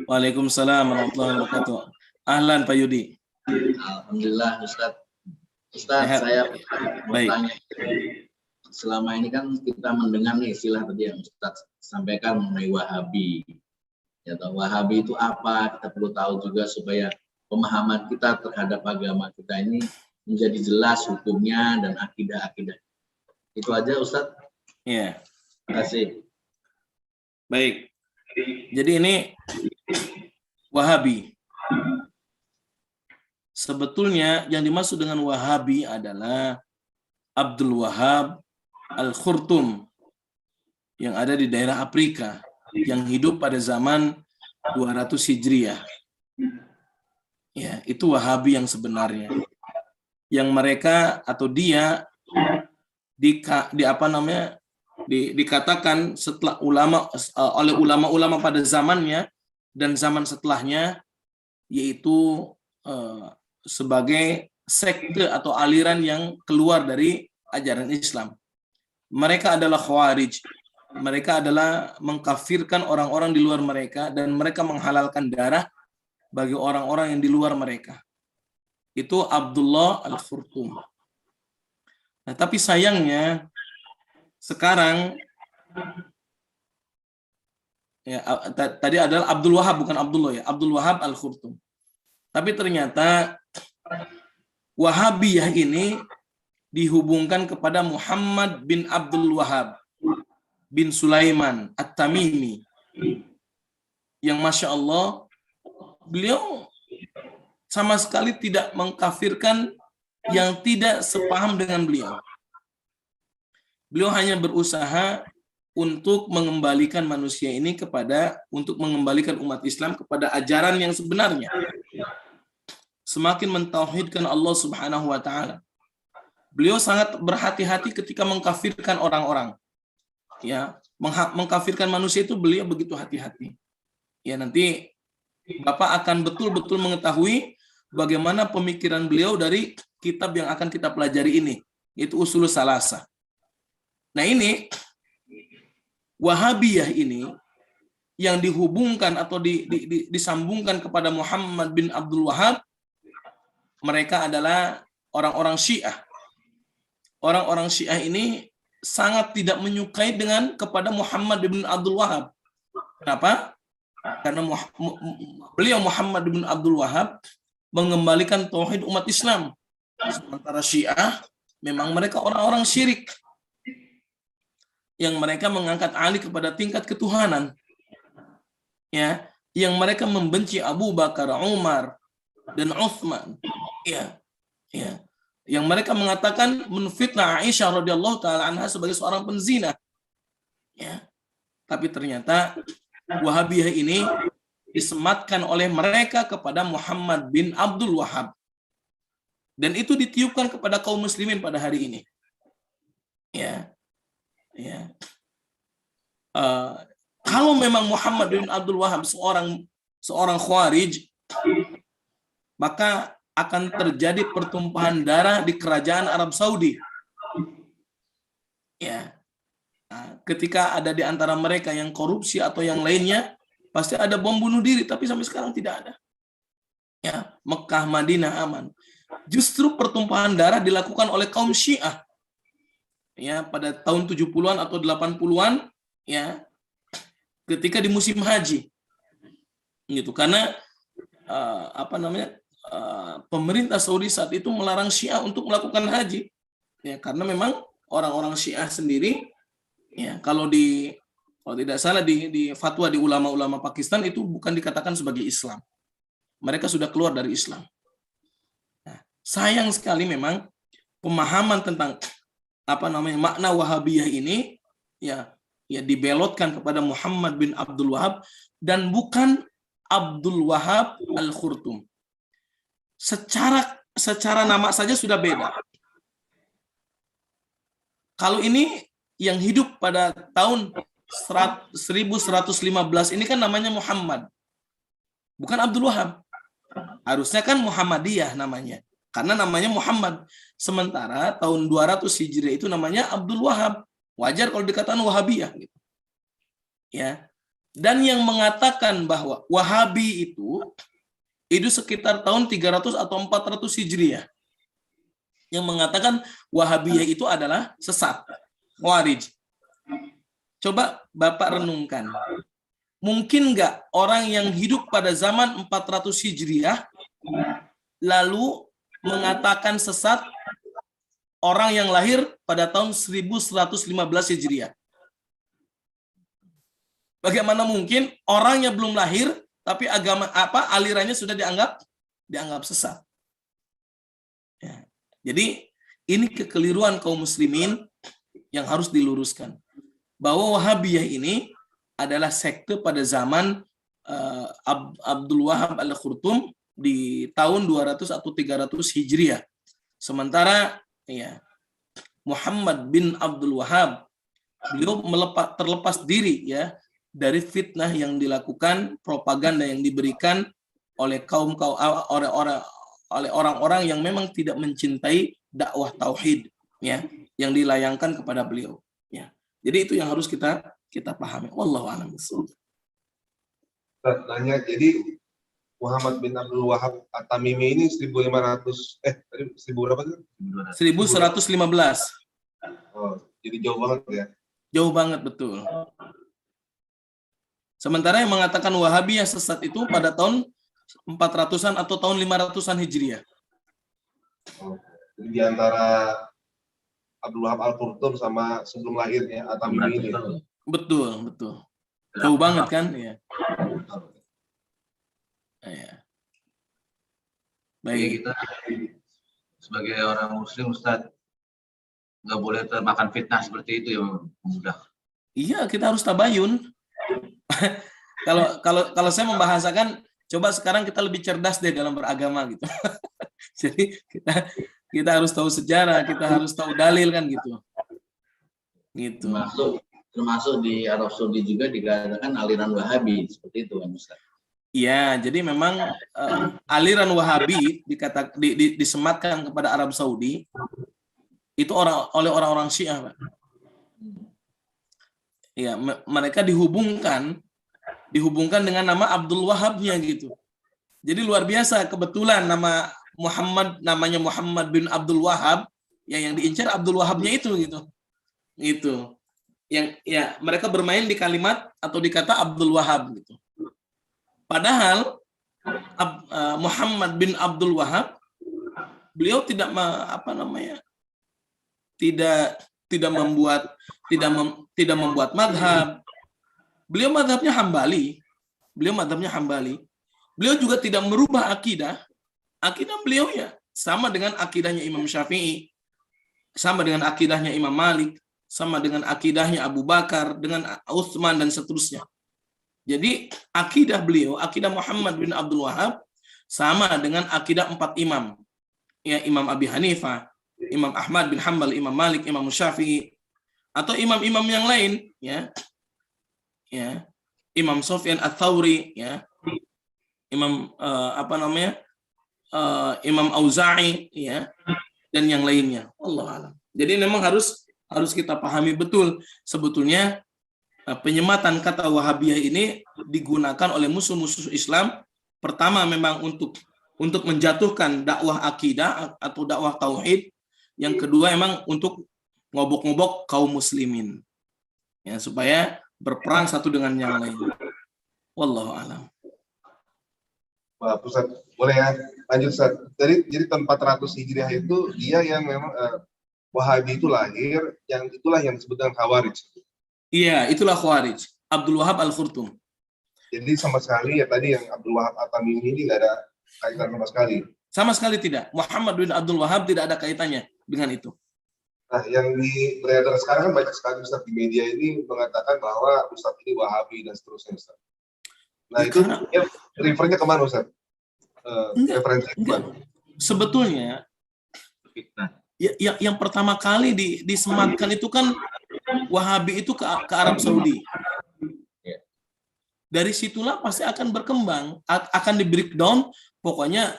Waalaikumsalam warahmatullahi wabarakatuh. Ahlan Pak Yudi. Alhamdulillah Ustaz. Ustaz, saya mau tanya. Selama ini kan kita mendengar nih istilah tadi yang Ustaz sampaikan mengenai Wahabi. Ya, Wahabi itu apa? Kita perlu tahu juga supaya pemahaman kita terhadap agama kita ini menjadi jelas hukumnya dan akidah-akidah. Itu aja Ustaz. Iya. Terima kasih. Baik. Jadi ini Wahabi. Sebetulnya yang dimaksud dengan Wahabi adalah Abdul Wahab Al-Khurtum yang ada di daerah Afrika, yang hidup pada zaman 200 Hijriah. Ya, itu Wahabi yang sebenarnya. Yang mereka atau dia dikatakan setelah oleh ulama-ulama pada zamannya dan zaman setelahnya, yaitu sebagai sekte atau aliran yang keluar dari ajaran Islam. Mereka adalah Khawarij. Mereka adalah mengkafirkan orang-orang di luar mereka dan mereka menghalalkan darah bagi orang-orang yang di luar mereka. Itu Abdullah Al-Khurtum. Nah, tapi sayangnya sekarang ya, tadi adalah Abdul Wahab, bukan Abdullah ya, Abdul Wahab Al-Khurtum. Tapi ternyata Wahabiyah ini dihubungkan kepada Muhammad bin Abdul Wahab bin Sulaiman At-Tamimi, yang Masya Allah beliau sama sekali tidak mengkafirkan yang tidak sepaham dengan beliau. Beliau hanya berusaha untuk mengembalikan manusia ini untuk mengembalikan umat Islam kepada ajaran yang sebenarnya. Semakin mentauhidkan Allah Subhanahu wa taala. Beliau sangat berhati-hati ketika mengkafirkan orang-orang. Ya, mengkafirkan manusia itu beliau begitu hati-hati. Ya, nanti Bapak akan betul-betul mengetahui bagaimana pemikiran beliau dari kitab yang akan kita pelajari ini, yaitu Ushulus Salasah. Nah, ini Wahabiyah ini yang dihubungkan atau disambungkan kepada Muhammad bin Abdul Wahab, mereka adalah orang-orang Syiah. Orang-orang Syiah ini sangat tidak menyukai kepada Muhammad bin Abdul Wahab. Kenapa? Karena beliau Muhammad bin Abdul Wahab mengembalikan tauhid umat Islam. Sementara Syiah memang mereka orang-orang syirik, yang mereka mengangkat alih kepada tingkat ketuhanan. Ya, yang mereka membenci Abu Bakar, Umar, dan Utsman. Ya. Ya. Yang mereka mengatakan menfitnah Aisyah radhiyallahu taala anha sebagai seorang penzina. Ya. Tapi ternyata Wahabiyah ini disematkan oleh mereka kepada Muhammad bin Abdul Wahab. Dan itu ditiupkan kepada kaum muslimin pada hari ini. Ya. Ya. Kalau memang Muhammad bin Abdul Wahab seorang Khawarij, maka akan terjadi pertumpahan darah di kerajaan Arab Saudi. Ya. Nah, ketika ada di antara mereka yang korupsi atau yang lainnya, pasti ada bom bunuh diri, tapi sampai sekarang tidak ada. Ya, Mekah, Madinah aman. Justru pertumpahan darah dilakukan oleh kaum Syiah. Ya, pada tahun 70-an atau 80-an, ya, ketika di musim haji. Gitu, karena pemerintah Saudi saat itu melarang Syiah untuk melakukan haji. Ya, karena memang orang-orang Syiah sendiri, ya, kalau tidak salah di fatwa di ulama-ulama Pakistan itu bukan dikatakan sebagai Islam. Mereka sudah keluar dari Islam. Nah, sayang sekali memang pemahaman tentang makna Wahabiyah ini ya dibelotkan kepada Muhammad bin Abdul Wahab dan bukan Abdul Wahab Al-Khurtum. Secara nama saja sudah beda. Kalau ini yang hidup pada tahun 1115 ini kan namanya Muhammad, bukan Abdul Wahab. Harusnya kan Muhammadiyah namanya, karena namanya Muhammad. Sementara tahun 200 Hijriah itu namanya Abdul Wahab. Wajar kalau dikatakan Wahabiyah. Gitu. Ya. Dan yang mengatakan bahwa Wahabi itu sekitar tahun 300 atau 400 Hijriah. Yang mengatakan Wahabiyah itu adalah sesat, Khawarij. Coba Bapak renungkan. Mungkin nggak orang yang hidup pada zaman 400 Hijriah lalu mengatakan sesat orang yang lahir pada tahun 1115 Hijriah? Bagaimana mungkin orang yang belum lahir tapi alirannya sudah dianggap sesat? Ya. Jadi ini kekeliruan kaum muslimin yang harus diluruskan. Bahwa Wahabiyah ini adalah sekte pada zaman Abdul Wahab Al-Khurtum di tahun 200 atau 300 Hijriah. Sementara ya Muhammad bin Abdul Wahab, beliau terlepas diri ya dari fitnah yang dilakukan, propaganda yang diberikan oleh orang-orang yang memang tidak mencintai dakwah tauhid ya, yang dilayangkan kepada beliau ya. Jadi itu yang harus kita pahami. Wallahu a'lam bishawab. Nanya, jadi Muhammad bin Abdul Wahab At-Tamimi ini 1500 tadi 1000 berapa tuh? 1115. Oh, jadi jauh banget ya. Jauh banget, betul. Sementara yang mengatakan Wahabiyah sesat itu pada tahun 400-an atau tahun 500-an Hijriah. Oh, jadi di antara Abdul Wahab Al-Qurtum sama sebelum lahirnya At-Tamimi ini. Betul. Jauh banget kan? Ya. Ya. Jadi Baik. kita sebagai orang Muslim, Ustadz, nggak boleh termakan fitnah seperti itu ya, mudah. Iya, kita harus tabayun. kalau saya membahasakan, coba sekarang kita lebih cerdas deh dalam beragama gitu. Jadi kita harus tahu sejarah, kita harus tahu dalil kan gitu. Gitu. Termasuk di Arab Saudi juga dikatakan aliran Wahabi seperti itu kan Ustaz. Iya, jadi memang aliran Wahabi disematkan kepada Arab Saudi itu oleh orang-orang Syiah, Pak. Ya, mereka dihubungkan dengan nama Abdul Wahabnya gitu. Jadi luar biasa, kebetulan namanya Muhammad bin Abdul Wahab, ya yang diincar Abdul Wahabnya itu gitu. Gitu. Yang ya mereka bermain di kalimat atau di kata Abdul Wahab gitu. Padahal Muhammad bin Abdul Wahab beliau tidak membuat madhab. Beliau madhabnya Hambali. Beliau juga tidak merubah akidah. Akidah beliau ya sama dengan akidahnya Imam Syafi'i, sama dengan akidahnya Imam Malik, sama dengan akidahnya Abu Bakar, dengan Utsman dan seterusnya. Jadi akidah beliau, akidah Muhammad bin Abdul Wahab sama dengan akidah 4 imam. Ya, Imam Abi Hanifah, Imam Ahmad bin Hanbal, Imam Malik, Imam Syafi'i, atau imam-imam yang lain, ya. Ya. Imam Sufyan Ats-Tsauri, ya. Imam Imam Auza'i, ya, dan yang lainnya. Wallahu a'lam. Jadi memang harus kita pahami betul sebetulnya penyematan kata Wahabiyah ini digunakan oleh musuh-musuh Islam pertama memang untuk menjatuhkan dakwah akidah atau dakwah tauhid, yang kedua memang untuk ngobok-ngobok kaum muslimin ya, supaya berperang satu dengan yang lain. Wallahu a'lam. Wah, Ustaz, boleh ya? Lanjut, Ustaz. Jadi tahun 400 Hijriah itu dia yang memang Wahabi itu lahir, itulah yang disebut dengan Khawarij. Iya, itulah Khawarij. Abdul Wahab Al-Khurtum. Jadi sama sekali ya tadi yang Abdul Wahab At-Tamimi ini nggak ada kaitan sama sekali. Sama sekali tidak. Muhammad bin Abdul Wahab tidak ada kaitannya dengan itu. Nah, yang beredar sekarang kan banyak sekali Ustaz di media ini mengatakan bahwa Ustaz ini Wahabi dan seterusnya, Ustaz. Nah, itu ya, referennya kemana, Ustaz? Referensinya kemana? Sebetulnya yang pertama kali disematkan itu kan Wahabi itu ke Arab Saudi. Dari situlah pasti akan berkembang, akan di breakdown. Pokoknya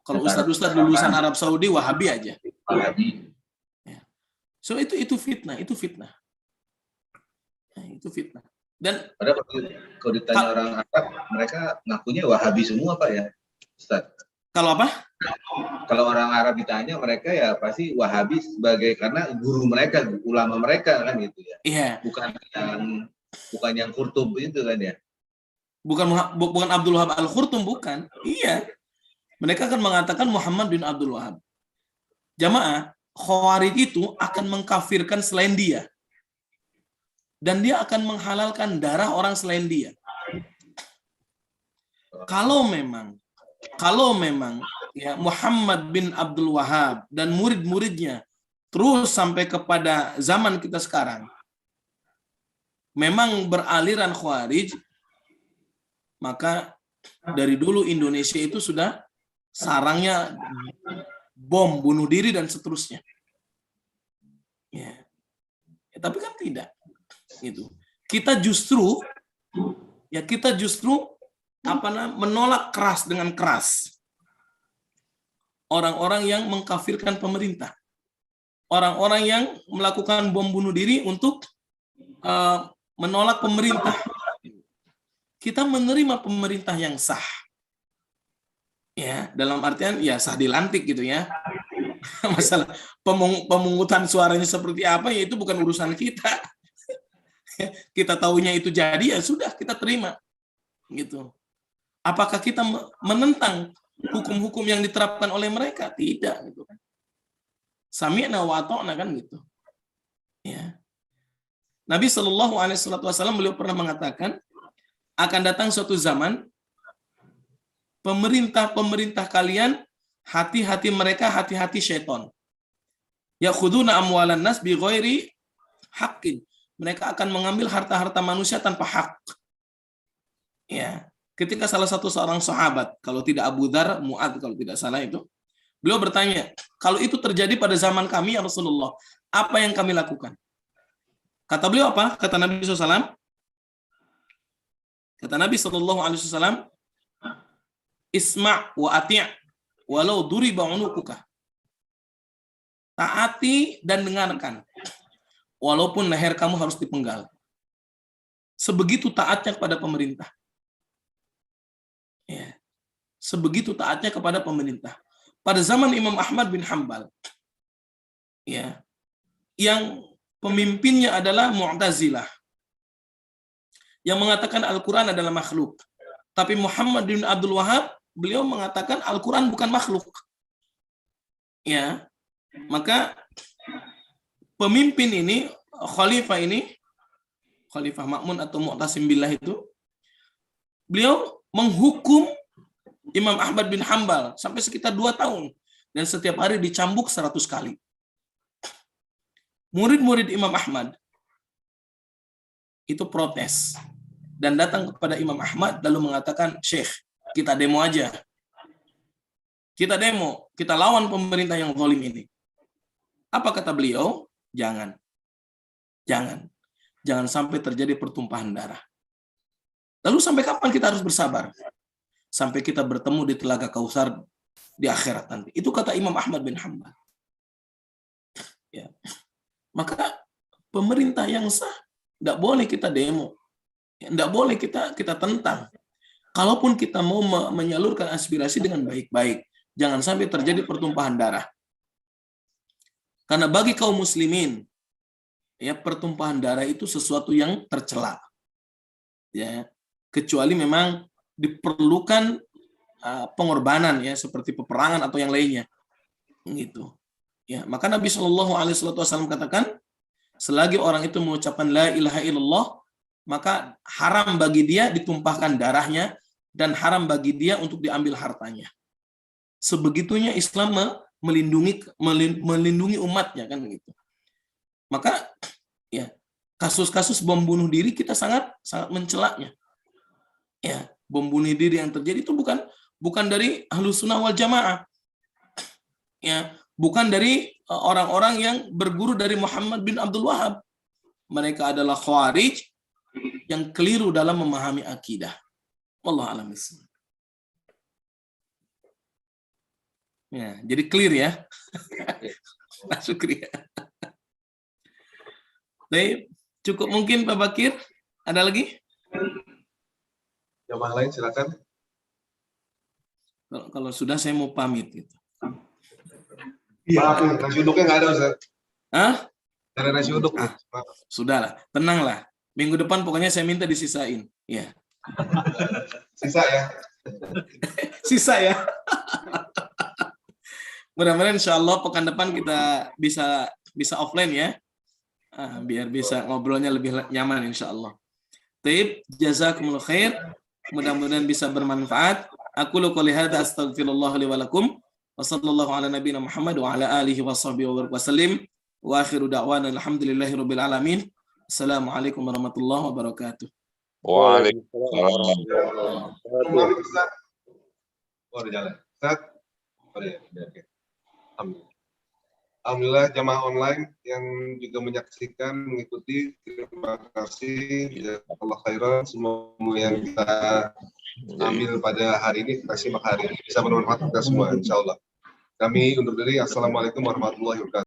kalau ustadz lulusan Arab Saudi Wahabi aja. Ya. So itu fitnah, itu fitnah. Dan padahal kalau ditanya orang Arab, mereka ngakunya Wahabi semua, Pak, ya, Ustaz. Kalau apa? Kalau orang Arab ditanya, mereka ya pasti Wahabi karena guru mereka, ulama mereka kan gitu ya. Iya. Bukan yang Qurtub itu kan ya. Bukan Abdul Wahab Al-Khurtum, bukan. Iya. Mereka akan mengatakan Muhammad bin Abdul Wahab. Jamaah, Khawarij itu akan mengkafirkan selain dia. Dan dia akan menghalalkan darah orang selain dia. Kalau memang ya Muhammad bin Abdul Wahab dan murid-muridnya terus sampai kepada zaman kita sekarang memang beraliran Khawarij, maka dari dulu Indonesia itu sudah sarangnya bom, bunuh diri dan seterusnya. Ya. Tapi kan tidak. Gitu. Kita justru menolak keras dengan keras orang-orang yang mengkafirkan pemerintah, orang-orang yang melakukan bom bunuh diri untuk menolak pemerintah. Kita menerima pemerintah yang sah, ya, dalam artian ya sah dilantik gitu ya. Masalah pemungutan suaranya seperti apa ya itu bukan urusan kita. Kita tahunya itu jadi ya sudah kita terima gitu. Apakah kita menentang hukum-hukum yang diterapkan oleh mereka? Tidak gitu kan. Sami'na wa ata'na kan gitu. Ya. Nabi Shallallahu alaihi wasallam beliau pernah mengatakan akan datang suatu zaman pemerintah kalian hati-hati mereka hati-hati syaitan. Yakhuduna amwalan nas bi ghairi haqqin. Mereka akan mengambil harta-harta manusia tanpa hak. Ya, ketika salah satu seorang sahabat, kalau tidak Abu Dzar, Mu'adz kalau tidak salah itu, beliau bertanya, kalau itu terjadi pada zaman kami ya Rasulullah, apa yang kami lakukan? Kata beliau apa? Kata Nabi SAW. Kata Nabi SAW, Isma' wa ati' walau duriba unukuka. Taati dan dengarkan. Walaupun leher kamu harus dipenggal. Sebegitu taatnya kepada pemerintah. Ya. Sebegitu taatnya kepada pemerintah. Pada zaman Imam Ahmad bin Hanbal, ya, yang pemimpinnya adalah Mu'tazilah, yang mengatakan Al-Quran adalah makhluk. Tapi Muhammad bin Abdul Wahab, beliau mengatakan Al-Quran bukan makhluk. Ya, maka pemimpin ini, Khalifah Ma'mun atau Mu'tasim Billah itu, beliau menghukum Imam Ahmad bin Hanbal sampai sekitar 2 tahun. Dan setiap hari dicambuk 100 kali. Murid-murid Imam Ahmad itu protes. Dan datang kepada Imam Ahmad lalu mengatakan, Syekh, kita demo aja. Kita demo, kita lawan pemerintah yang zalim ini. Apa kata beliau? Jangan sampai terjadi pertumpahan darah. Lalu sampai kapan kita harus bersabar? Sampai kita bertemu di Telaga Kausar di akhirat nanti. Itu kata Imam Ahmad bin Hanbal. Ya. Maka pemerintah yang sah tidak boleh kita demo, tidak boleh kita tentang. Kalaupun kita mau menyalurkan aspirasi dengan baik-baik, jangan sampai terjadi pertumpahan darah. Karena bagi kaum muslimin, ya, pertumpahan darah itu sesuatu yang tercela. Ya, kecuali memang diperlukan pengorbanan ya seperti peperangan atau yang lainnya. Gitu. Ya, maka Nabi Shallallahu alaihi wasallam katakan, selagi orang itu mengucapkan la ilaha illallah, maka haram bagi dia ditumpahkan darahnya dan haram bagi dia untuk diambil hartanya. Sebegitunya Islam melindungi umatnya kan gitu. Maka ya kasus-kasus bom bunuh diri kita sangat mencelaknya. Ya, bom bunuh diri yang terjadi itu bukan dari Ahlus Sunnah wal Jamaah. Ya, bukan dari orang-orang yang berguru dari Muhammad bin Abdul Wahab. Mereka adalah Khawarij yang keliru dalam memahami akidah. Wallahu a'lam bishawab. Ya, jadi clear ya. Syukriya. Baik, cukup mungkin Pak Bakir. Ada lagi? Jamaah lain silakan. Kalau sudah saya mau pamit gitu. Maaf, nasi uduknya nggak ada, Ustaz. Hah? Ada nasi uduk. Sudahlah, tenanglah. Minggu depan pokoknya saya minta disisain. Ya. Sisa ya. Sisa ya. Mudah-mudahan insya Allah pekan depan kita bisa offline ya. Biar bisa ngobrolnya lebih nyaman insya Allah. Taib, jazakumullah khair. Mudah-mudahan bisa bermanfaat. Aku qouli hadza astaghfirullah li wa lakum. Wa sallallahu ala nabiyina Muhammad wa ala alihi wa sahbihi wa sallim. Wa akhiru da'wana alhamdulillahirabbil alamin. Assalamualaikum warahmatullahi wabarakatuh. Waalaikumsalam warahmatullahi wabarakatuh. Ustaz. Oh, udah jalan. Ustaz. Oh, ya, oke. Alhamdulillah. Alhamdulillah jamaah online yang juga menyaksikan, mengikuti, terima kasih. Jazakallah khairan. Semua yang kita ambil pada hari ini, kita simak hari ini. Bisa bermanfaat kita semua, insya Allah. Kami undur diri. Assalamualaikum warahmatullahi wabarakatuh.